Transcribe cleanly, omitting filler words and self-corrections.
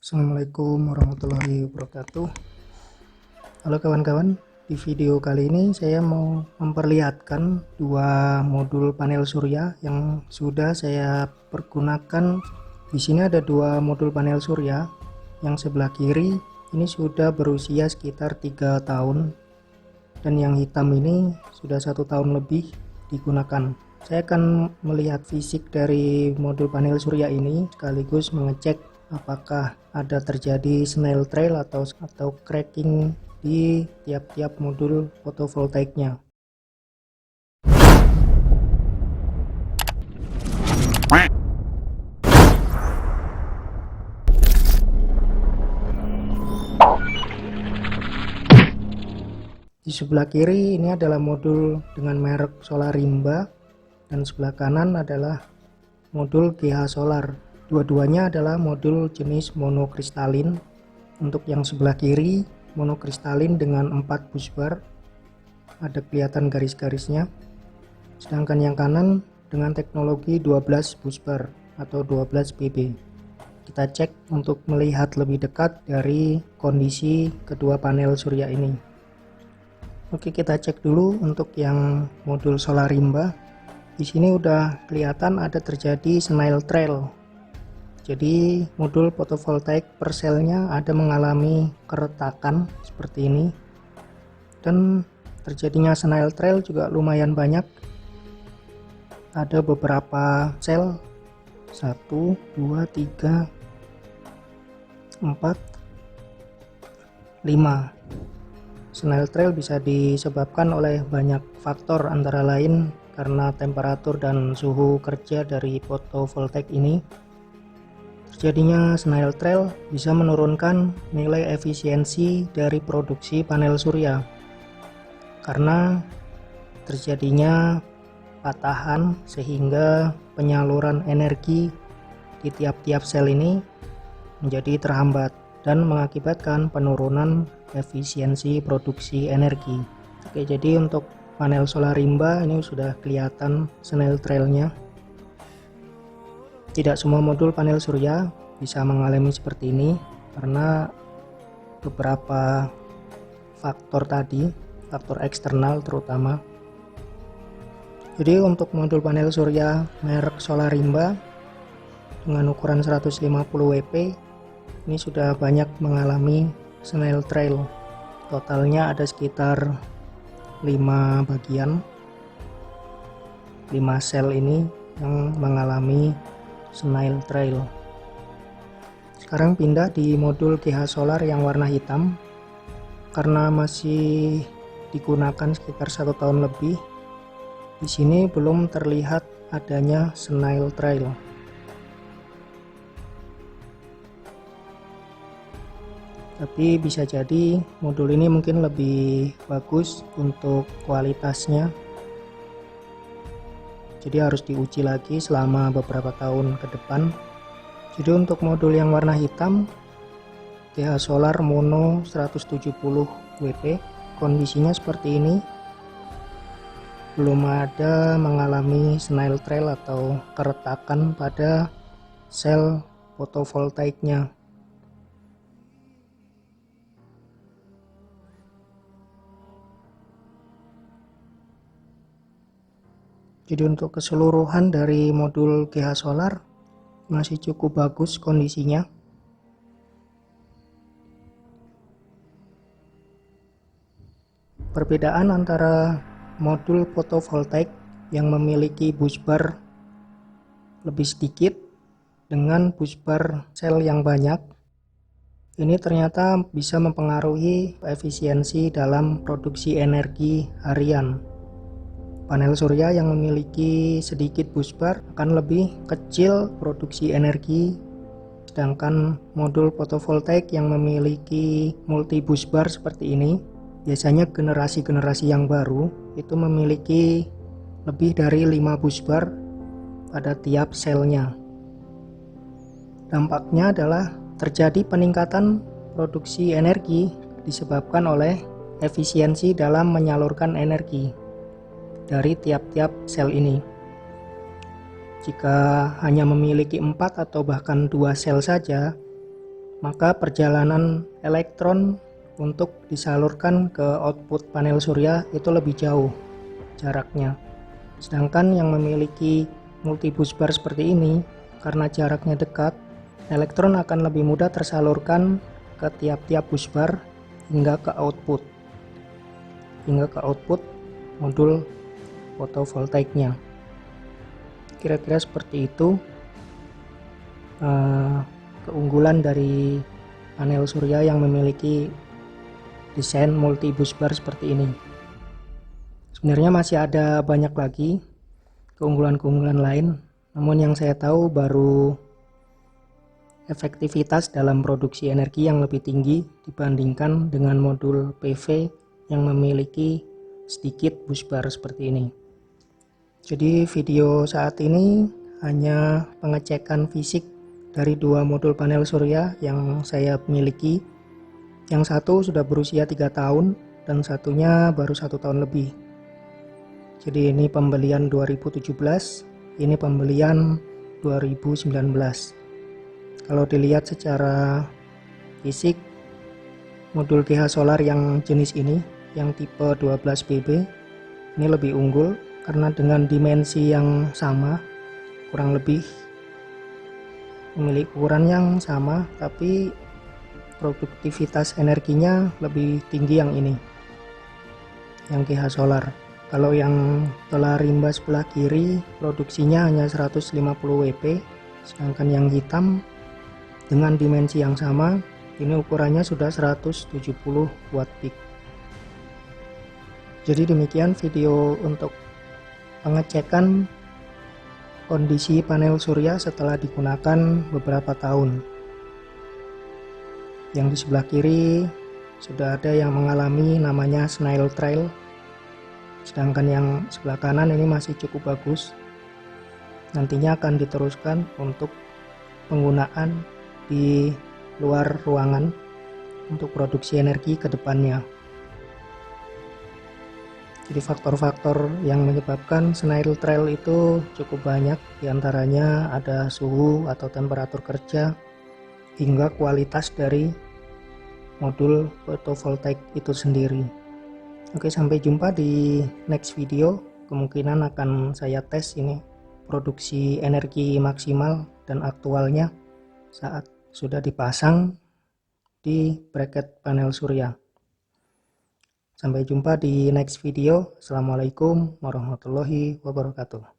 Assalamualaikum warahmatullahi wabarakatuh. Halo kawan-kawan, di video kali ini saya mau memperlihatkan dua modul panel surya yang sudah saya pergunakan. Di sini ada dua modul panel surya. Yang sebelah kiri ini sudah berusia sekitar 3 tahun dan yang hitam ini sudah 1 tahun lebih digunakan. Saya akan melihat fisik dari modul panel surya ini sekaligus mengecek apakah ada terjadi snail trail atau cracking di tiap-tiap modul fotovoltaiknya. Di sebelah kiri ini adalah modul dengan merek Solarimba dan sebelah kanan adalah modul GH Solar. Dua-duanya adalah modul jenis monokristalin. Untuk yang sebelah kiri monokristalin dengan 4 busbar, ada kelihatan garis-garisnya. Sedangkan yang kanan dengan teknologi 12 busbar atau 12 PB. Kita cek untuk melihat lebih dekat dari kondisi kedua panel surya ini. Oke, kita cek dulu untuk yang modul Solarimba. Di sini udah kelihatan ada terjadi snail trail. Jadi modul fotovoltaik per selnya ada mengalami keretakan seperti ini. Dan terjadinya snail trail juga lumayan banyak. Ada beberapa sel 1, 2, 3, 4, 5. Snail trail bisa disebabkan oleh banyak faktor, antara lain karena temperatur dan suhu kerja dari fotovoltaik ini. Terjadinya snail trail bisa menurunkan nilai efisiensi dari produksi panel surya karena terjadinya patahan sehingga penyaluran energi di tiap-tiap sel ini menjadi terhambat dan mengakibatkan penurunan efisiensi produksi energi. Oke, jadi untuk panel Solarimba ini sudah kelihatan snail trailnya. Tidak semua modul panel surya bisa mengalami seperti ini karena beberapa faktor tadi, faktor eksternal terutama. Jadi untuk modul panel surya merek Solarimba dengan ukuran 150 WP ini sudah banyak mengalami snail trail. Totalnya ada sekitar 5 bagian, 5 sel ini yang mengalami snail trail. Sekarang pindah di modul GH Solar yang warna hitam. Karena masih digunakan sekitar 1 tahun lebih, di sini belum terlihat adanya snail trail. Tapi bisa jadi modul ini mungkin lebih bagus untuk kualitasnya, jadi harus diuji lagi selama beberapa tahun ke depan. Jadi untuk modul yang warna hitam GH Solar Mono 170 WP, kondisinya seperti ini, belum ada mengalami snail trail atau keretakan pada sel fotovoltaiknya. Jadi untuk keseluruhan dari modul GH Solar masih cukup bagus kondisinya. Perbedaan antara modul fotovoltaik yang memiliki busbar lebih sedikit dengan busbar sel yang banyak, ini ternyata bisa mempengaruhi efisiensi dalam produksi energi harian. Panel surya yang memiliki sedikit busbar akan lebih kecil produksi energi, sedangkan modul fotovoltaik yang memiliki multi busbar seperti ini, biasanya generasi-generasi yang baru itu memiliki lebih dari 5 busbar pada tiap selnya. Dampaknya adalah terjadi peningkatan produksi energi disebabkan oleh efisiensi dalam menyalurkan energi dari tiap-tiap sel ini. Jika hanya memiliki 4 atau bahkan 2 sel saja, maka perjalanan elektron untuk disalurkan ke output panel surya itu lebih jauh jaraknya. Sedangkan yang memiliki multi busbar seperti ini, karena jaraknya dekat, elektron akan lebih mudah tersalurkan ke tiap-tiap busbar hingga ke output modul fotovoltaiknya. Kira-kira seperti itu keunggulan dari panel surya yang memiliki desain multi busbar seperti ini. Sebenarnya masih ada banyak lagi keunggulan-keunggulan lain, namun yang saya tahu baru efektivitas dalam produksi energi yang lebih tinggi dibandingkan dengan modul PV yang memiliki sedikit busbar seperti ini. Jadi video saat ini hanya pengecekan fisik dari dua modul panel surya yang saya miliki. Yang satu sudah berusia 3 tahun dan satunya baru 1 tahun lebih. Jadi ini pembelian 2017, ini pembelian 2019. Kalau dilihat secara fisik, modul GH Solar yang jenis ini, yang tipe 12BB, ini lebih unggul karena dengan dimensi yang sama, kurang lebih memiliki ukuran yang sama, tapi produktivitas energinya lebih tinggi yang ini, yang GH Solar. Kalau yang solar rimba sebelah kiri produksinya hanya 150 WP, sedangkan yang hitam dengan dimensi yang sama ini ukurannya sudah 170 watt peak. Jadi demikian video untuk pengecekan kondisi panel surya setelah digunakan beberapa tahun. Yang di sebelah kiri sudah ada yang mengalami namanya snail trail, sedangkan yang sebelah kanan ini masih cukup bagus. Nantinya akan diteruskan untuk penggunaan di luar ruangan untuk produksi energi ke depannya. Jadi faktor-faktor yang menyebabkan snail trail itu cukup banyak, diantaranya ada suhu atau temperatur kerja hingga kualitas dari modul fotovoltaik itu sendiri. Oke, sampai jumpa di next video. Kemungkinan akan saya tes ini produksi energi maksimal dan aktualnya saat sudah dipasang di bracket panel surya. Sampai jumpa di next video. Assalamualaikum warahmatullahi wabarakatuh.